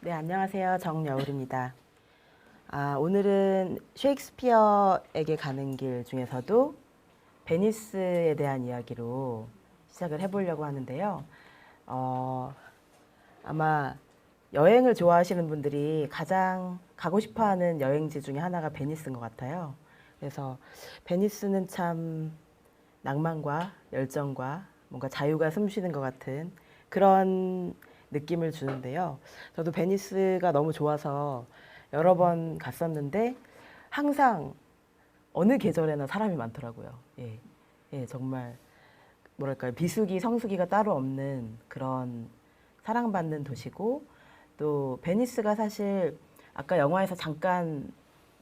네, 안녕하세요. 정여울입니다. 오늘은 셰익스피어에게 가는 길 중에서도 베니스에 대한 이야기로 시작을 해보려고 하는데요. 아마 여행을 좋아하시는 분들이 가장 가고 싶어하는 여행지 중에 하나가 베니스인 것 같아요. 그래서 베니스는 참 낭만과 열정과 뭔가 자유가 숨쉬는 것 같은 그런 느낌을 주는데요. 저도 베니스가 너무 좋아서 여러 번 갔었는데 항상 어느 계절에나 사람이 많더라고요. 예, 예, 정말 뭐랄까요, 비수기, 성수기가 따로 없는 그런 사랑받는 도시고, 또 베니스가 사실 아까 영화에서 잠깐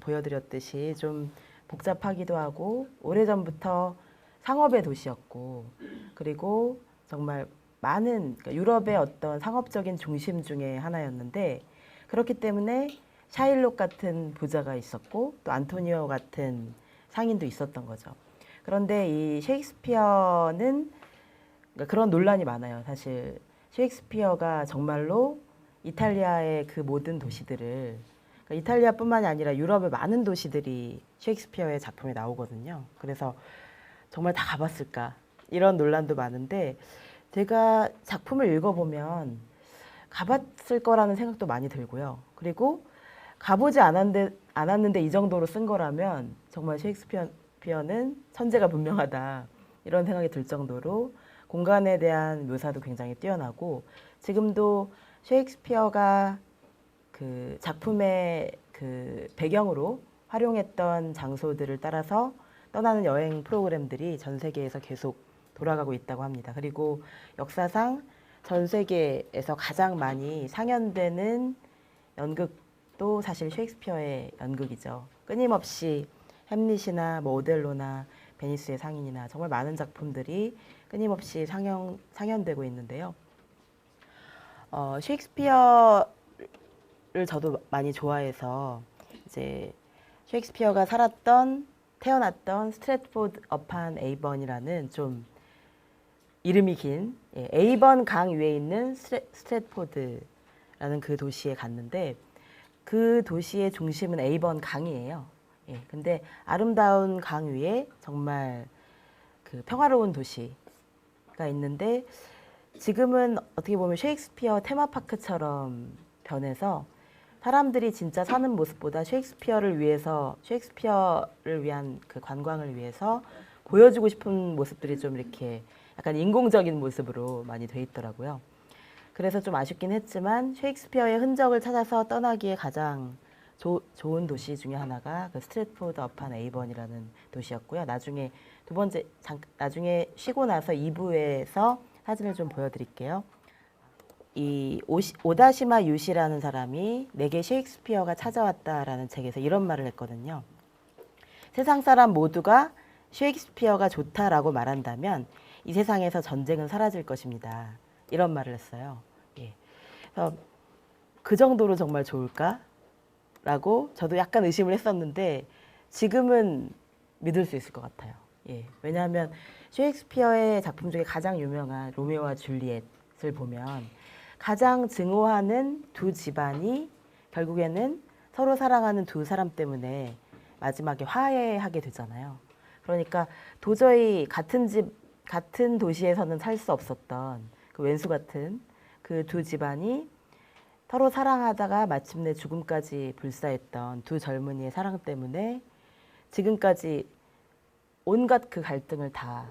보여드렸듯이 좀 복잡하기도 하고 오래전부터 상업의 도시였고, 그리고 정말 많은 그러니까 유럽의 어떤 상업적인 중심 중에 하나였는데, 그렇기 때문에 샤일록 같은 부자가 있었고 또 안토니오 같은 상인도 있었던 거죠. 그런데 이 셰익스피어는 그러니까 그런 논란이 많아요. 사실 셰익스피어가 정말로 이탈리아의 그 모든 도시들을, 그러니까 이탈리아뿐만이 아니라 유럽의 많은 도시들이 셰익스피어의 작품에 나오거든요. 그래서 정말 다 가봤을까? 이런 논란도 많은데, 제가 작품을 읽어보면 가봤을 거라는 생각도 많이 들고요. 그리고 가보지 않았는데 이 정도로 쓴 거라면 정말 셰익스피어는 천재가 분명하다, 이런 생각이 들 정도로 공간에 대한 묘사도 굉장히 뛰어나고, 지금도 셰익스피어가 그 작품의 그 배경으로 활용했던 장소들을 따라서 떠나는 여행 프로그램들이 전 세계에서 계속 돌아가고 있다고 합니다. 그리고 역사상 전 세계에서 가장 많이 상연되는 연극도 사실 셰익스피어의 연극이죠. 끊임없이 햄릿이나 뭐 오델로나 베니스의 상인이나 정말 많은 작품들이 끊임없이 상연되고 있는데요. 셰익스피어를 저도 많이 좋아해서 이제 셰익스피어가 태어났던 스트래트포드 어판 에이번이라는 좀 이름이 긴, 에이번 강 위에 있는 스트래트포드라는 그 도시에 갔는데, 그 도시의 중심은 에이번 강이에요. 예, 근데 아름다운 강 위에 정말 그 평화로운 도시가 있는데, 지금은 어떻게 보면 셰익스피어 테마파크처럼 변해서 사람들이 진짜 사는 모습보다 셰익스피어를 위한 그 관광을 위해서 보여주고 싶은 모습들이 좀 이렇게 약간 인공적인 모습으로 많이 돼 있더라고요. 그래서 좀 아쉽긴 했지만 셰익스피어의 흔적을 찾아서 떠나기에 가장 좋은 도시 중에 하나가 그 스트래트포드 어판 에이번이라는 도시였고요. 나중에 쉬고 나서 2부에서 사진을 좀 보여드릴게요. 이 오다시마 유시라는 사람이 내게 셰익스피어가 찾아왔다라는 책에서 이런 말을 했거든요. 세상 사람 모두가 셰익스피어가 좋다라고 말한다면 이 세상에서 전쟁은 사라질 것입니다. 이런 말을 했어요. 예. 그래서 그 정도로 정말 좋을까라고 저도 약간 의심을 했었는데, 지금은 믿을 수 있을 것 같아요. 예. 왜냐하면 셰익스피어의 작품 중에 가장 유명한 로미오와 줄리엣을 보면 가장 증오하는 두 집안이 결국에는 서로 사랑하는 두 사람 때문에 마지막에 화해하게 되잖아요. 그러니까 도저히 같은 도시에서는 살 수 없었던 그 왼수 같은 그 두 집안이 서로 사랑하다가 마침내 죽음까지 불사했던 두 젊은이의 사랑 때문에 지금까지 온갖 그 갈등을 다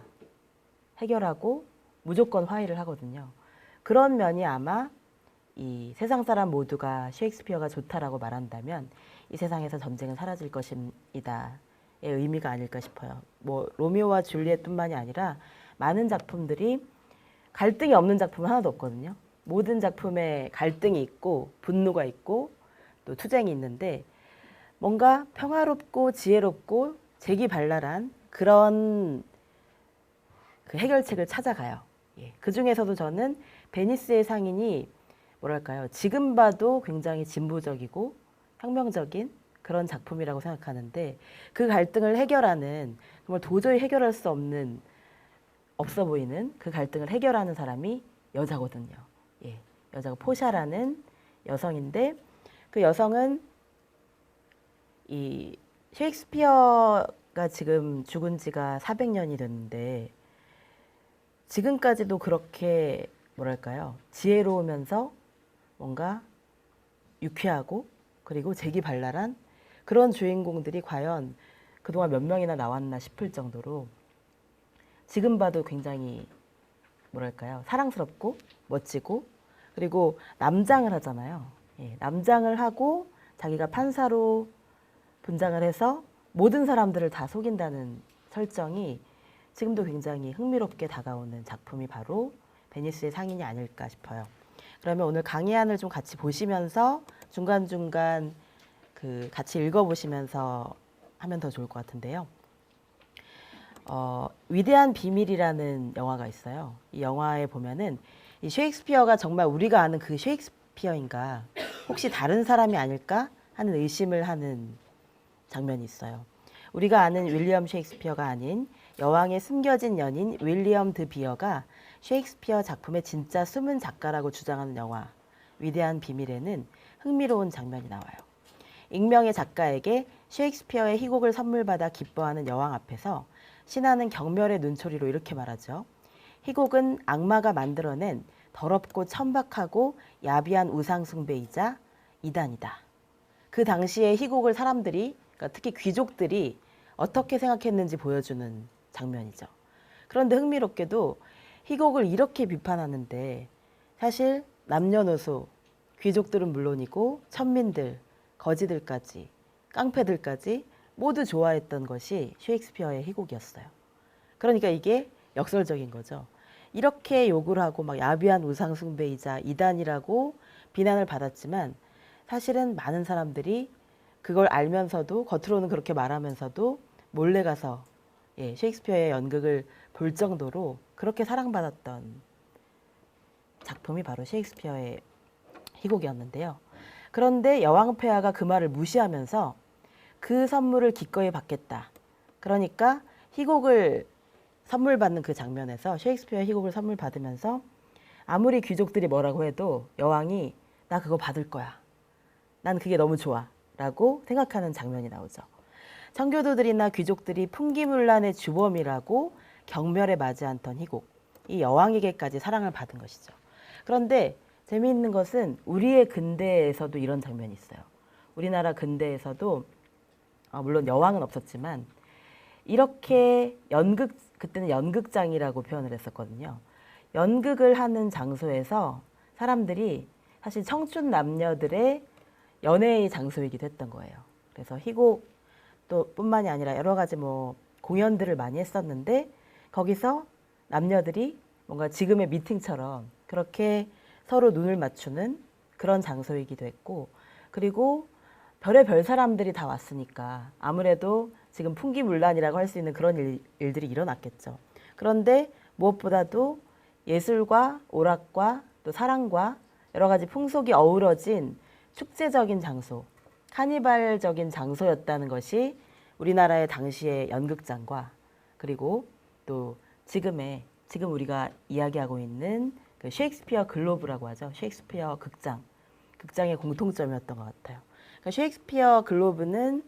해결하고 무조건 화해를 하거든요. 그런 면이 아마 이 세상 사람 모두가 셰익스피어가 좋다라고 말한다면 이 세상에서 전쟁은 사라질 것입니다의 의미가 아닐까 싶어요. 뭐 로미오와 줄리엣뿐만이 아니라 많은 작품들이 갈등이 없는 작품은 하나도 없거든요. 모든 작품에 갈등이 있고 분노가 있고 또 투쟁이 있는데, 뭔가 평화롭고 지혜롭고 재기발랄한 그런 그 해결책을 찾아가요. 예. 그 중에서도 저는 베니스의 상인이 뭐랄까요, 지금 봐도 굉장히 진보적이고 혁명적인 그런 작품이라고 생각하는데, 그 갈등을 해결하는, 정말 도저히 해결할 수 없어 보이는 그 갈등을 해결하는 사람이 여자거든요. 예. 여자가 포샤라는 여성인데 그 여성은 이 셰익스피어가 지금 죽은 지가 400년이 됐는데 지금까지도 그렇게 뭐랄까요? 지혜로우면서 뭔가 유쾌하고 그리고 재기발랄한 그런 주인공들이 과연 그동안 몇 명이나 나왔나 싶을 정도로 지금 봐도 굉장히 뭐랄까요? 사랑스럽고 멋지고 그리고 남장을 하잖아요. 예, 남장을 하고 자기가 판사로 분장을 해서 모든 사람들을 다 속인다는 설정이 지금도 굉장히 흥미롭게 다가오는 작품이 바로 베니스의 상인이 아닐까 싶어요. 그러면 오늘 강의안을 좀 같이 보시면서 중간중간 그 같이 읽어보시면서 하면 더 좋을 것 같은데요. 위대한 비밀이라는 영화가 있어요. 이 영화에 보면은 이 셰익스피어가 정말 우리가 아는 그 셰익스피어인가 혹시 다른 사람이 아닐까 하는 의심을 하는 장면이 있어요. 우리가 아는 윌리엄 셰익스피어가 아닌 여왕의 숨겨진 연인 윌리엄 드 비어가 셰익스피어 작품의 진짜 숨은 작가라고 주장하는 영화 위대한 비밀에는 흥미로운 장면이 나와요. 익명의 작가에게 셰익스피어의 희곡을 선물받아 기뻐하는 여왕 앞에서 신하는 경멸의 눈초리로 이렇게 말하죠. 희곡은 악마가 만들어낸 더럽고 천박하고 야비한 우상 숭배이자 이단이다. 그 당시의 희곡을 사람들이, 그러니까 특히 귀족들이 어떻게 생각했는지 보여주는 장면이죠. 그런데 흥미롭게도 희곡을 이렇게 비판하는데 사실 남녀노소, 귀족들은 물론이고 천민들, 거지들까지, 깡패들까지 모두 좋아했던 것이 셰익스피어의 희곡이었어요. 그러니까 이게 역설적인 거죠. 이렇게 욕을 하고 막 야비한 우상 숭배이자 이단이라고 비난을 받았지만 사실은 많은 사람들이 그걸 알면서도 겉으로는 그렇게 말하면서도 몰래 가서 셰익스피어의 연극을 볼 정도로 그렇게 사랑받았던 작품이 바로 셰익스피어의 희곡이었는데요. 그런데 여왕 폐하가 그 말을 무시하면서 그 선물을 기꺼이 받겠다. 그러니까 희곡을 선물 받는 그 장면에서 셰익스피어의 희곡을 선물 받으면서 아무리 귀족들이 뭐라고 해도 여왕이 나 그거 받을 거야. 난 그게 너무 좋아. 라고 생각하는 장면이 나오죠. 청교도들이나 귀족들이 풍기문란의 주범이라고 경멸에 맞지 않던 희곡. 이 여왕에게까지 사랑을 받은 것이죠. 그런데 재미있는 것은 우리의 근대에서도 이런 장면이 있어요. 우리나라 근대에서도 물론 여왕은 없었지만 이렇게 그때는 연극장이라고 표현을 했었거든요. 연극을 하는 장소에서 사람들이 사실 청춘 남녀들의 연애의 장소이기도 했던 거예요. 그래서 희곡 또 뿐만이 아니라 여러 가지 뭐 공연들을 많이 했었는데 거기서 남녀들이 뭔가 지금의 미팅처럼 그렇게 서로 눈을 맞추는 그런 장소이기도 했고 그리고 별의별 사람들이 다 왔으니까 아무래도 지금 풍기문란이라고 할 수 있는 그런 일들이 일어났겠죠. 그런데 무엇보다도 예술과 오락과 또 사랑과 여러 가지 풍속이 어우러진 축제적인 장소, 카니발적인 장소였다는 것이 우리나라의 당시의 연극장과 그리고 또 지금 우리가 이야기하고 있는 그 셰익스피어 글로브라고 하죠. 셰익스피어 극장의 공통점이었던 것 같아요. 그러니까 셰익스피어 글로브는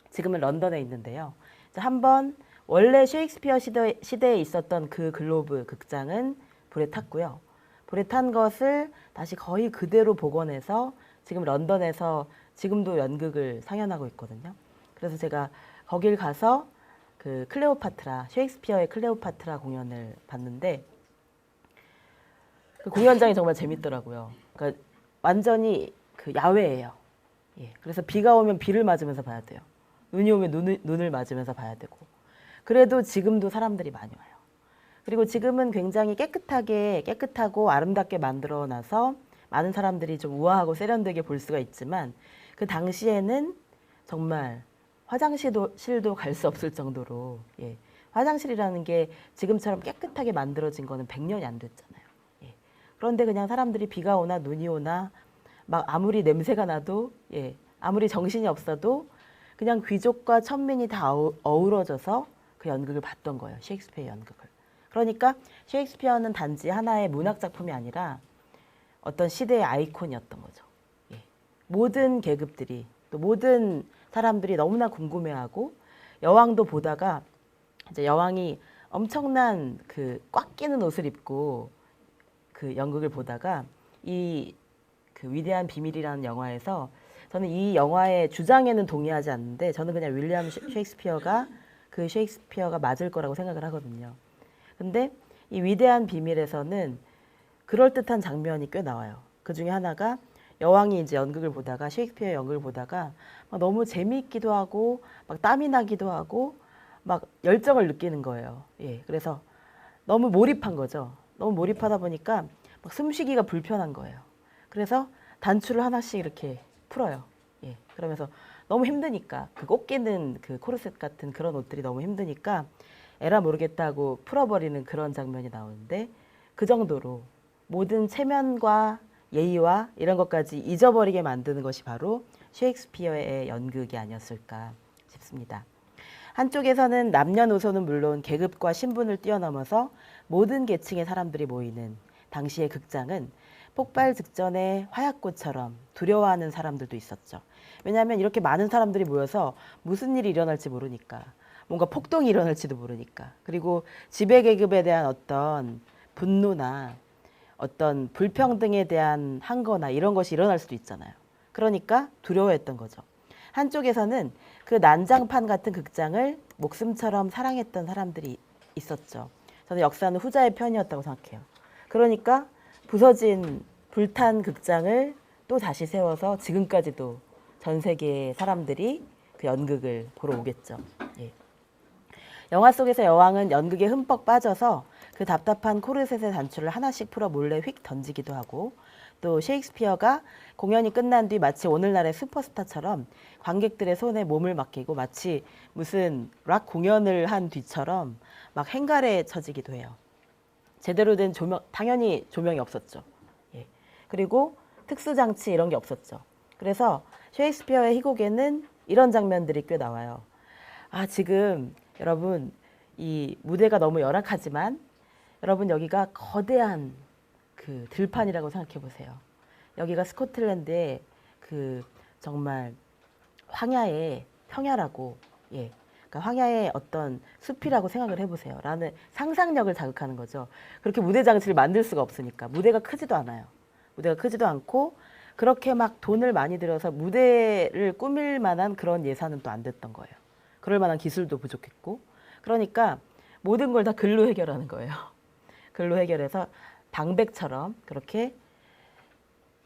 지금은 런던에 있는데요. 한번 원래 셰익스피어 시대에 있었던 그 글로브 극장은 불에 탔고요. 불에 탄 것을 다시 거의 그대로 복원해서 지금 런던에서 지금도 연극을 상연하고 있거든요. 그래서 제가 거길 가서 그 셰익스피어의 클레오파트라 공연을 봤는데 그 공연장이 정말 재밌더라고요. 그러니까 완전히 그 야외예요. 그래서 비가 오면 비를 맞으면서 봐야 돼요. 눈이 오면 눈을 맞으면서 봐야 되고. 그래도 지금도 사람들이 많이 와요. 그리고 지금은 굉장히 깨끗하고 아름답게 만들어놔서 많은 사람들이 좀 우아하고 세련되게 볼 수가 있지만 그 당시에는 정말 화장실도 갈 수 없을 정도로 화장실이라는 게 지금처럼 깨끗하게 만들어진 거는 100년이 안 됐잖아요. 그런데 그냥 사람들이 비가 오나 눈이 오나 막 아무리 냄새가 나도 아무리 정신이 없어도 그냥 귀족과 천민이 다 어우러져서 그 연극을 봤던 거예요. 셰익스피어 연극을. 그러니까 셰익스피어는 단지 하나의 문학 작품이 아니라 어떤 시대의 아이콘이었던 거죠. 모든 계급들이 또 모든 사람들이 너무나 궁금해하고 여왕도 보다가 이제 여왕이 엄청난 그 꽉 끼는 옷을 입고 그 연극을 보다가 이 그 위대한 비밀이라는 영화에서 저는 이 영화의 주장에는 동의하지 않는데 저는 그냥 윌리엄 셰익스피어가 그 셰익스피어가 맞을 거라고 생각을 하거든요. 근데 이 위대한 비밀에서는 그럴듯한 장면이 꽤 나와요. 그 중에 하나가 여왕이 이제 연극을 보다가 셰익스피어 연극을 보다가 막 너무 재미있기도 하고 막 땀이 나기도 하고 막 열정을 느끼는 거예요. 예, 그래서 너무 몰입한 거죠. 너무 몰입하다 보니까 막 숨쉬기가 불편한 거예요. 그래서 단추를 하나씩 이렇게 풀어요. 예, 그러면서 너무 힘드니까 그 꼭 끼는 그 코르셋 같은 그런 옷들이 너무 힘드니까 에라 모르겠다 하고 풀어버리는 그런 장면이 나오는데 그 정도로 모든 체면과 예의와 이런 것까지 잊어버리게 만드는 것이 바로 셰익스피어의 연극이 아니었을까 싶습니다. 한쪽에서는 남녀노소는 물론 계급과 신분을 뛰어넘어서 모든 계층의 사람들이 모이는 당시의 극장은 폭발 직전의 화약고처럼 두려워하는 사람들도 있었죠. 왜냐하면 이렇게 많은 사람들이 모여서 무슨 일이 일어날지 모르니까, 뭔가 폭동이 일어날지도 모르니까, 그리고 지배계급에 대한 어떤 분노나 어떤 불평등에 대한 항거나 이런 것이 일어날 수도 있잖아요. 그러니까 두려워했던 거죠. 한쪽에서는 그 난장판 같은 극장을 목숨처럼 사랑했던 사람들이 있었죠. 저는 역사는 후자의 편이었다고 생각해요. 그러니까 부서진 불탄 극장을 또 다시 세워서 지금까지도 전 세계의 사람들이 그 연극을 보러 오겠죠. 예. 영화 속에서 여왕은 연극에 흠뻑 빠져서 그 답답한 코르셋의 단추를 하나씩 풀어 몰래 휙 던지기도 하고 또 셰익스피어가 공연이 끝난 뒤 마치 오늘날의 슈퍼스타처럼 관객들의 손에 몸을 맡기고 마치 무슨 락 공연을 한 뒤처럼 막 행갈에 처지기도 해요. 제대로 된 조명, 당연히 조명이 없었죠. 예. 그리고 특수장치 이런 게 없었죠. 그래서 셰익스피어의 희곡에는 이런 장면들이 꽤 나와요. 아, 지금 여러분 이 무대가 너무 열악하지만 여러분 여기가 거대한 그 들판이라고 생각해 보세요. 여기가 스코틀랜드의 그 정말 황야의 평야라고, 예, 그러니까 황야의 어떤 숲이라고 생각을 해보세요. 라는 상상력을 자극하는 거죠. 그렇게 무대 장치를 만들 수가 없으니까 무대가 크지도 않아요. 무대가 크지도 않고 그렇게 막 돈을 많이 들여서 무대를 꾸밀 만한 그런 예산은 또 안 됐던 거예요. 그럴 만한 기술도 부족했고, 그러니까 모든 걸 다 글로 해결하는 거예요. 글로 해결해서 방백처럼 그렇게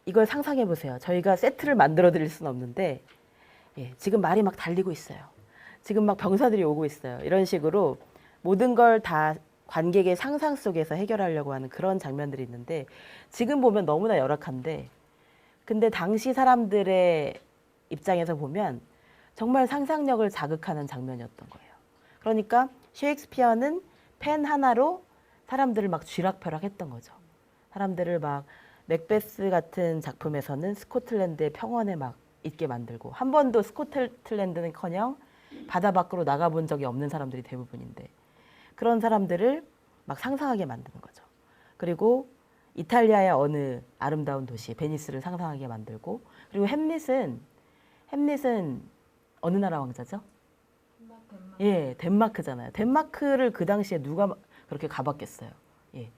이걸 상상해 보세요. 저희가 세트를 만들어 드릴 수는 없는데, 예, 지금 말이 막 달리고 있어요. 지금 막 병사들이 오고 있어요. 이런 식으로 모든 걸 다 관객의 상상 속에서 해결하려고 하는 그런 장면들이 있는데 지금 보면 너무나 열악한데 근데 당시 사람들의 입장에서 보면 정말 상상력을 자극하는 장면이었던 거예요. 그러니까 셰익스피어는 펜 하나로 사람들을 막 쥐락펴락했던 거죠. 사람들을 막 맥베스 같은 작품에서는 스코틀랜드의 평원에 막 있게 만들고 한 번도 스코틀랜드는커녕 바다 밖으로 나가본 적이 없는 사람들이 대부분인데 그런 사람들을 막 상상하게 만드는 거죠. 그리고 이탈리아의 어느 아름다운 도시 베니스를 상상하게 만들고 그리고 햄릿은 어느 나라 왕자죠? 덴마크. 예, 덴마크잖아요. 덴마크를 그 당시에 누가 그렇게 가봤겠어요. 예.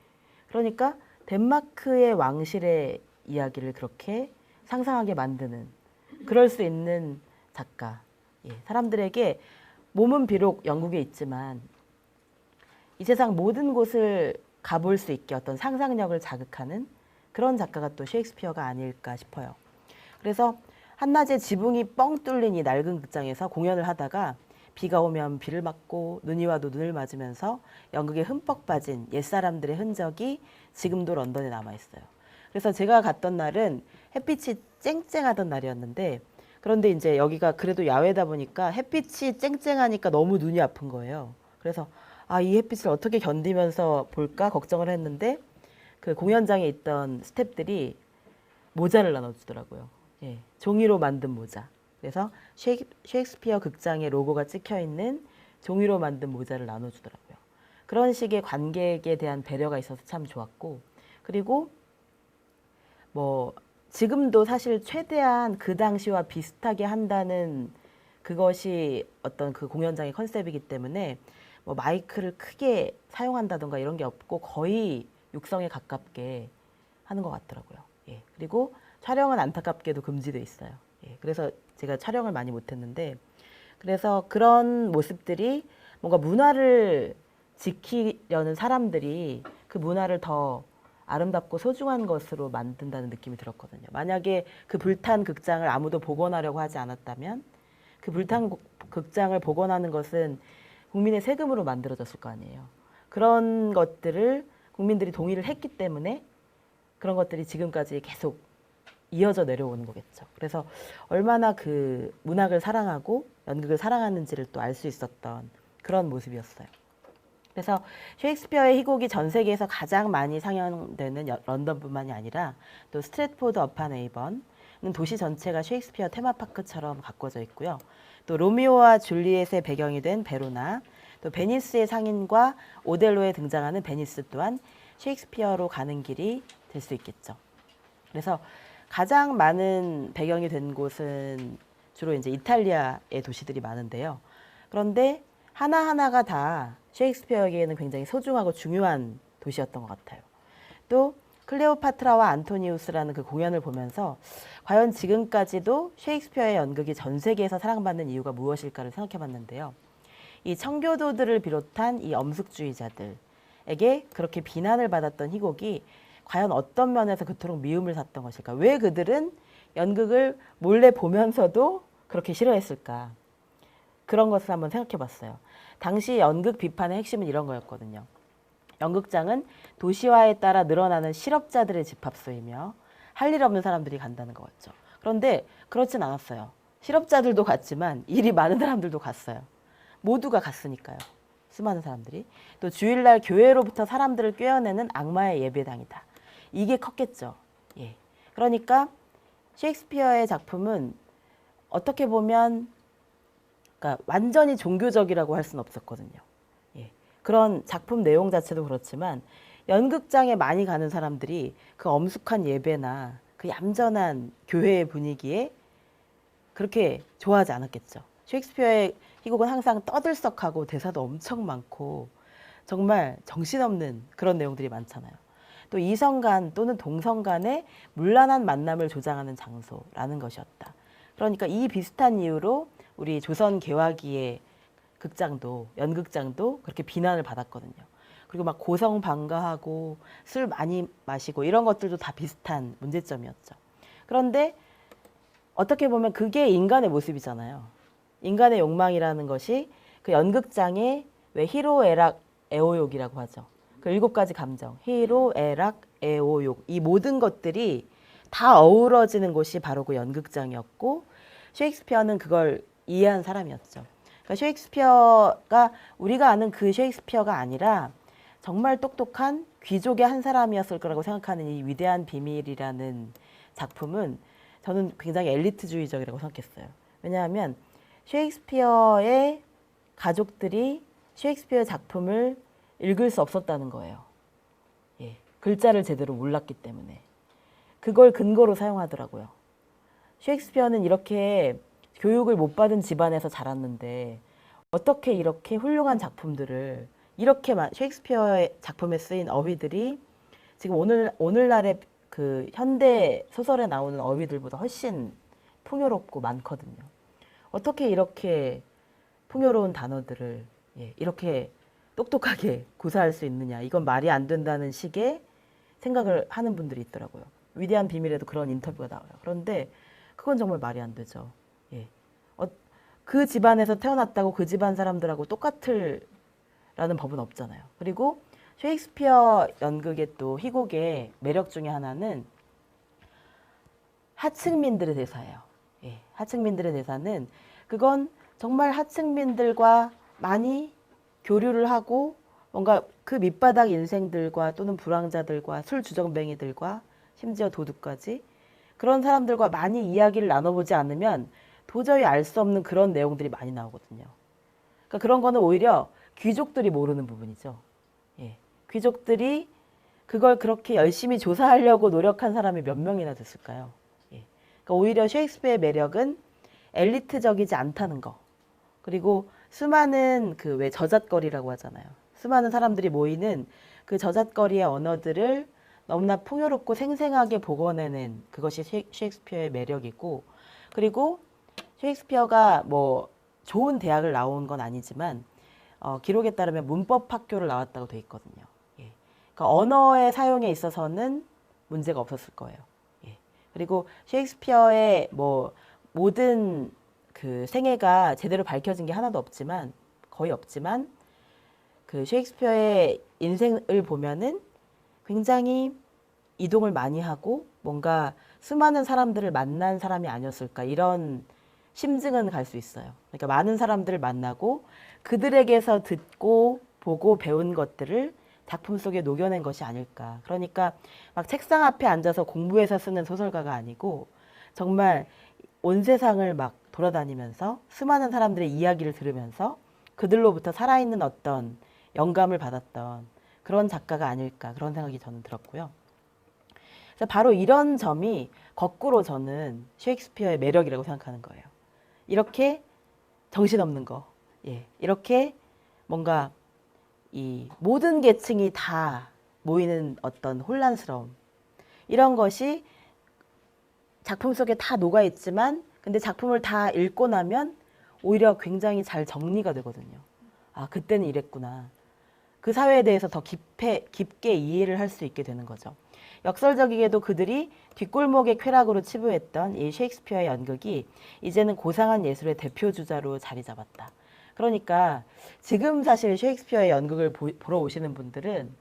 그러니까 덴마크의 왕실의 이야기를 그렇게 상상하게 만드는 그럴 수 있는 작가. 예. 사람들에게 몸은 비록 영국에 있지만 이 세상 모든 곳을 가볼 수 있게 어떤 상상력을 자극하는 그런 작가가 또 셰익스피어가 아닐까 싶어요. 그래서 한낮에 지붕이 뻥 뚫린 이 낡은 극장에서 공연을 하다가 비가 오면 비를 맞고 눈이 와도 눈을 맞으면서 연극에 흠뻑 빠진 옛사람들의 흔적이 지금도 런던에 남아있어요. 그래서 제가 갔던 날은 햇빛이 쨍쨍하던 날이었는데 그런데 이제 여기가 그래도 야외다 보니까 햇빛이 쨍쨍하니까 너무 눈이 아픈 거예요. 그래서 아, 이 햇빛을 어떻게 견디면서 볼까 걱정을 했는데 그 공연장에 있던 스태프들이 모자를 나눠주더라고요. 예, 종이로 만든 모자. 그래서 셰익스피어 극장의 로고가 찍혀 있는 종이로 만든 모자를 나눠주더라고요. 그런 식의 관객에 대한 배려가 있어서 참 좋았고, 그리고 뭐 지금도 사실 최대한 그 당시와 비슷하게 한다는 그것이 어떤 그 공연장의 컨셉이기 때문에 뭐 마이크를 크게 사용한다던가 이런 게 없고 거의 육성에 가깝게 하는 것 같더라고요. 예. 그리고 촬영은 안타깝게도 금지돼 있어요. 예. 그래서 제가 촬영을 많이 못했는데 그래서 그런 모습들이 뭔가 문화를 지키려는 사람들이 그 문화를 더 아름답고 소중한 것으로 만든다는 느낌이 들었거든요. 만약에 그 불탄 극장을 아무도 복원하려고 하지 않았다면 그 불탄 극장을 복원하는 것은 국민의 세금으로 만들어졌을 거 아니에요. 그런 것들을 국민들이 동의를 했기 때문에 그런 것들이 지금까지 계속 이어져 내려오는 거겠죠. 그래서 얼마나 그 문학을 사랑하고 연극을 사랑하는지를 또 알 수 있었던 그런 모습이었어요. 그래서 셰익스피어의 희곡이 전 세계에서 가장 많이 상영되는 런던뿐만이 아니라 또 스트래트포드 어판 에이번은 도시 전체가 셰익스피어 테마파크처럼 가꿔져 있고요. 또 로미오와 줄리엣의 배경이 된 베로나, 또 베니스의 상인과 오델로에 등장하는 베니스 또한 셰익스피어로 가는 길이 될 수 있겠죠. 그래서 가장 많은 배경이 된 곳은 주로 이제 이탈리아의 도시들이 많은데요. 그런데 하나하나가 다 셰익스피어에게는 굉장히 소중하고 중요한 도시였던 것 같아요. 또 클레오파트라와 안토니우스라는 그 공연을 보면서 과연 지금까지도 셰익스피어의 연극이 전 세계에서 사랑받는 이유가 무엇일까를 생각해 봤는데요. 이 청교도들을 비롯한 이 엄숙주의자들에게 그렇게 비난을 받았던 희곡이 과연 어떤 면에서 그토록 미움을 샀던 것일까? 왜 그들은 연극을 몰래 보면서도 그렇게 싫어했을까? 그런 것을 한번 생각해 봤어요. 당시 연극 비판의 핵심은 이런 거였거든요. 연극장은 도시화에 따라 늘어나는 실업자들의 집합소이며 할 일 없는 사람들이 간다는 거였죠. 그런데 그렇진 않았어요. 실업자들도 갔지만 일이 많은 사람들도 갔어요. 모두가 갔으니까요. 수많은 사람들이. 또 주일날 교회로부터 사람들을 꿰어내는 악마의 예배당이다. 이게 컸겠죠. 예. 그러니까 셰익스피어의 작품은 어떻게 보면 그러니까 완전히 종교적이라고 할 수는 없었거든요. 예. 그런 작품 내용 자체도 그렇지만 연극장에 많이 가는 사람들이 그 엄숙한 예배나 그 얌전한 교회의 분위기에 그렇게 좋아하지 않았겠죠. 셰익스피어의 희곡은 항상 떠들썩하고 대사도 엄청 많고 정말 정신없는 그런 내용들이 많잖아요. 또 이성 간 또는 동성 간의 문란한 만남을 조장하는 장소라는 것이었다. 그러니까 이 비슷한 이유로 우리 조선 개화기의 극장도 연극장도 그렇게 비난을 받았거든요. 그리고 막 고성방가하고 술 많이 마시고 이런 것들도 다 비슷한 문제점이었죠. 그런데 어떻게 보면 그게 인간의 모습이잖아요. 인간의 욕망이라는 것이 그 연극장의 왜 희로애락 애오욕이라고 하죠. 그 7가지 감정, 희로, 애락, 애오욕 이 모든 것들이 다 어우러지는 곳이 바로 그 연극장이었고 셰익스피어는 그걸 이해한 사람이었죠. 그러니까 셰익스피어가 우리가 아는 그 셰익스피어가 아니라 정말 똑똑한 귀족의 한 사람이었을 거라고 생각하는 이 위대한 비밀이라는 작품은 저는 굉장히 엘리트주의적이라고 생각했어요. 왜냐하면 셰익스피어의 가족들이 셰익스피어 작품을 읽을 수 없었다는 거예요. 예, 글자를 제대로 몰랐기 때문에. 그걸 근거로 사용하더라고요. 셰익스피어는 이렇게 교육을 못 받은 집안에서 자랐는데 어떻게 이렇게 훌륭한 작품들을 이렇게 셰익스피어의 작품에 쓰인 어휘들이 지금 오늘날의 그 현대 소설에 나오는 어휘들보다 훨씬 풍요롭고 많거든요. 어떻게 이렇게 풍요로운 단어들을 이렇게 똑똑하게 구사할 수 있느냐. 이건 말이 안 된다는 식의 생각을 하는 분들이 있더라고요. 위대한 비밀에도 그런 인터뷰가 나와요. 그런데 그건 정말 말이 안 되죠. 예. 그 집안에서 태어났다고 그 집안 사람들하고 똑같을 라는 법은 없잖아요. 그리고 셰익스피어 연극의 또 희곡의 매력 중에 하나는 하층민들의 대사예요. 예. 하층민들의 대사는 그건 정말 하층민들과 많이 교류를 하고 뭔가 그 밑바닥 인생들과 또는 불황자들과 술 주정뱅이들과 심지어 도둑까지 그런 사람들과 많이 이야기를 나눠보지 않으면 도저히 알 수 없는 그런 내용들이 많이 나오거든요. 그러니까 그런 거는 오히려 귀족들이 모르는 부분이죠. 예. 귀족들이 그걸 그렇게 열심히 조사하려고 노력한 사람이 몇 명이나 됐을까요? 그러니까 오히려 셰익스피어의 매력은 엘리트적이지 않다는 거. 그리고 수많은 그 왜 저잣거리라고 하잖아요. 수많은 사람들이 모이는 그 저잣거리의 언어들을 너무나 풍요롭고 생생하게 복원해낸 그것이 셰익스피어의 매력이고, 그리고 셰익스피어가 뭐 좋은 대학을 나온 건 아니지만 기록에 따르면 문법학교를 나왔다고 돼 있거든요. 예. 그러니까 언어의 사용에 있어서는 문제가 없었을 거예요. 예. 그리고 셰익스피어의 뭐 모든 그 생애가 제대로 밝혀진 게 하나도 없지만, 거의 없지만, 그 셰익스피어의 인생을 보면은 굉장히 이동을 많이 하고 뭔가 수많은 사람들을 만난 사람이 아니었을까, 이런 심증은 갈 수 있어요. 그러니까 많은 사람들을 만나고 그들에게서 듣고 보고 배운 것들을 작품 속에 녹여낸 것이 아닐까. 그러니까 막 책상 앞에 앉아서 공부해서 쓰는 소설가가 아니고 정말 온 세상을 막 돌아다니면서 수많은 사람들의 이야기를 들으면서 그들로부터 살아있는 어떤 영감을 받았던 그런 작가가 아닐까, 그런 생각이 저는 들었고요. 그래서 바로 이런 점이 거꾸로 저는 셰익스피어의 매력이라고 생각하는 거예요. 이렇게 정신없는 거, 예, 이렇게 뭔가 이 모든 계층이 다 모이는 어떤 혼란스러움, 이런 것이 작품 속에 다 녹아 있지만, 근데 작품을 다 읽고 나면 오히려 굉장히 잘 정리가 되거든요. 아, 그때는 이랬구나. 그 사회에 대해서 더 깊게 이해를 할 수 있게 되는 거죠. 역설적이게도 그들이 뒷골목의 쾌락으로 치부했던 이 셰익스피어의 연극이 이제는 고상한 예술의 대표 주자로 자리 잡았다. 그러니까 지금 사실 셰익스피어의 연극을 보러 오시는 분들은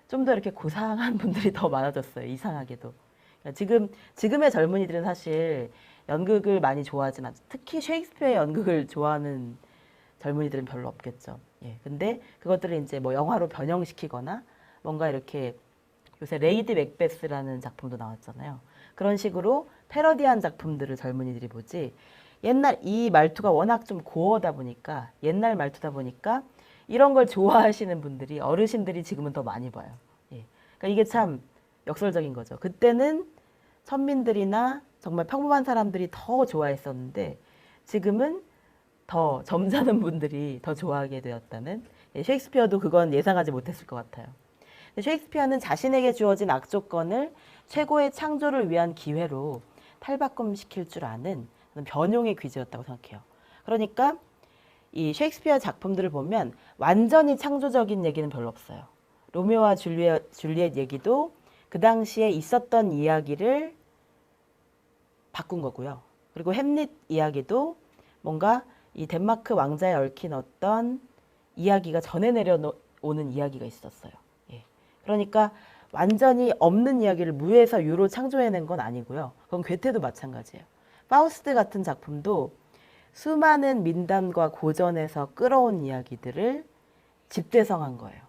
좀 더 이렇게 고상한 분들이 더 많아졌어요. 이상하게도. 그러니까 지금의 젊은이들은 사실 연극을 많이 좋아하진 않죠. 특히 셰익스피어의 연극을 좋아하는 젊은이들은 별로 없겠죠. 예. 근데 그것들을 이제 뭐 영화로 변형시키거나 뭔가 이렇게, 요새 레이디 맥베스라는 작품도 나왔잖아요. 그런 식으로 패러디한 작품들을 젊은이들이 보지, 옛날 이 말투가 워낙 좀 고어다 보니까, 옛날 말투다 보니까 이런 걸 좋아하시는 분들이, 어르신들이 지금은 더 많이 봐요. 예. 그러니까 이게 참 역설적인 거죠. 그때는 천민들이나 정말 평범한 사람들이 더 좋아했었는데 지금은 더 점잖은 분들이 더 좋아하게 되었다는, 예, 셰익스피어도 그건 예상하지 못했을 것 같아요. 셰익스피어는 자신에게 주어진 악조건을 최고의 창조를 위한 기회로 탈바꿈시킬 줄 아는 변용의 귀재였다고 생각해요. 그러니까 이 셰익스피어 작품들을 보면 완전히 창조적인 얘기는 별로 없어요. 로미오와 줄리엣 얘기도 그 당시에 있었던 이야기를 바꾼 거고요. 그리고 햄릿 이야기도 뭔가 이 덴마크 왕자에 얽힌 어떤 이야기가 전해 내려오는 이야기가 있었어요. 예. 그러니까 완전히 없는 이야기를 무에서 유로 창조해낸 건 아니고요. 그건 괴테도 마찬가지예요. 파우스트 같은 작품도 수많은 민담과 고전에서 끌어온 이야기들을 집대성한 거예요.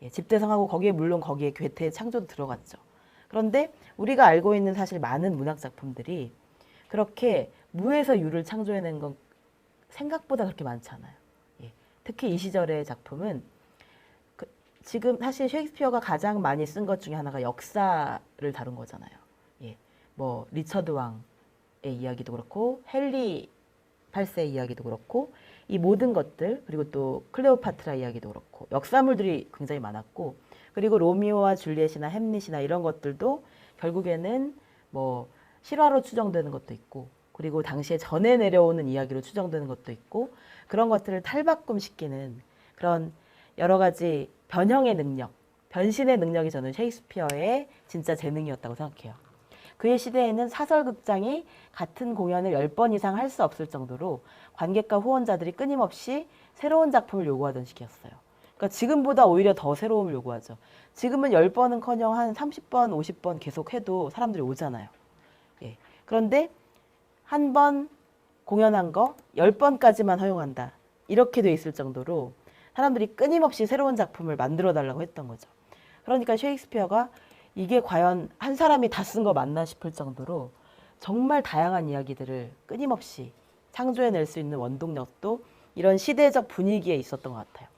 예, 집대성하고 거기에 괴테의 창조도 들어갔죠. 그런데 우리가 알고 있는 사실 많은 문학 작품들이 그렇게 무에서 유를 창조해낸 건 생각보다 그렇게 많지 않아요. 예, 특히 이 시절의 작품은 지금 사실 셰익스피어가 가장 많이 쓴 것 중에 하나가 역사를 다룬 거잖아요. 예, 뭐 리처드 왕의 이야기도 그렇고 헨리 8세의 이야기도 그렇고 이 모든 것들, 그리고 또 클레오파트라 이야기도 그렇고 역사물들이 굉장히 많았고, 그리고 로미오와 줄리엣이나 햄릿이나 이런 것들도 결국에는 뭐 실화로 추정되는 것도 있고, 그리고 당시에 전해 내려오는 이야기로 추정되는 것도 있고, 그런 것들을 탈바꿈시키는 그런 여러 가지 변형의 능력, 변신의 능력이 저는 셰익스피어의 진짜 재능이었다고 생각해요. 그의 시대에는 사설극장이 같은 공연을 10번 이상 할 수 없을 정도로 관객과 후원자들이 끊임없이 새로운 작품을 요구하던 시기였어요. 그러니까 지금보다 오히려 더 새로움을 요구하죠. 지금은 10번은커녕 한 30번, 50번 계속 해도 사람들이 오잖아요. 예. 그런데 한 번 공연한 거 10번까지만 허용한다. 이렇게 돼 있을 정도로 사람들이 끊임없이 새로운 작품을 만들어 달라고 했던 거죠. 그러니까 셰익스피어가 이게 과연 한 사람이 다 쓴 거 맞나 싶을 정도로 정말 다양한 이야기들을 끊임없이 창조해낼 수 있는 원동력도 이런 시대적 분위기에 있었던 것 같아요.